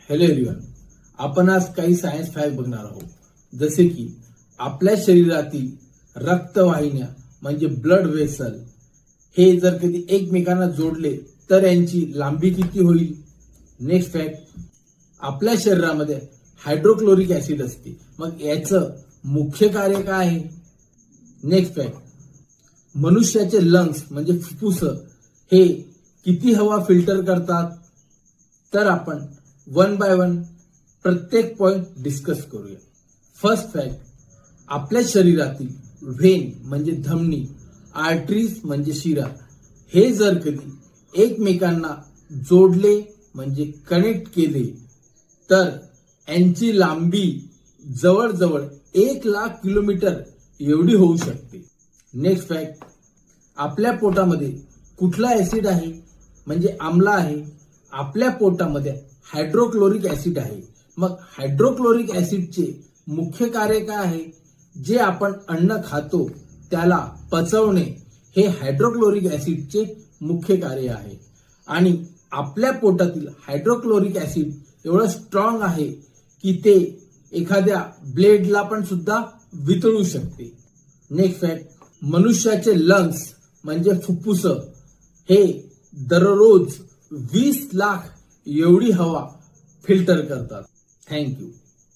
Hello everyone, आपण आज काही सायन्स फॅक्ट बघणार आहोत. जसे की आपल्या शरीरातील रक्तवाहिन्या म्हणजे ब्लड वेसल हे जर कधी एकमेकांना जोडले तर यांची लांबी किती होईल. नेक्स्ट फॅक्ट, आपल्या शरीरामध्ये हायड्रोक्लोरिक ऍसिड असते, मग याचं मुख्य कार्य काय आहे. नेक्स्ट फॅक्ट, मनुष्याचे लंग्स म्हणजे फुफ्फुस हे किती हवा फिल्टर करतात. तर आपण वन बाय वन प्रत्येक पॉइंट डिस्कस करूया. फर्स्ट फॅक्ट, आपल्या शरीरातील व्हेन म्हणजे धमनी, आर्टरीज म्हणजे शिरा हे जर कधी एकमेकांना जोडले म्हणजे कनेक्ट केले तर यांची लांबी जवळजवळ 1,00,000 किलोमीटर एवढी होऊ शकते. नेक्स्ट फॅक्ट, आपल्या पोटामध्ये कुठला ऍसिड आहे म्हणजे आम्ल आहे. आपल्या पोटामध्ये हायड्रोक्लोरिक ऍसिड आहे. मग हायड्रोक्लोरिक ऍसिडचे मुख्य कार्य काय आहे. जे आपण अन्न खातो त्याला पचवणे हे हायड्रोक्लोरिक ऍसिडचे मुख्य कार्य आहे. आणि आपल्या पोटातील हायड्रोक्लोरिक ऍसिड एवढं स्ट्रॉंग आहे की ते एखाद्या ब्लेडला पण सुद्धा वितळू शकते. नेक्स्ट फॅक्ट, मनुष्याचे लंग्स म्हणजे फुफ्फुस हे दररोज 20 लाख एवढी हवा फिल्टर करतात. थँक्यू.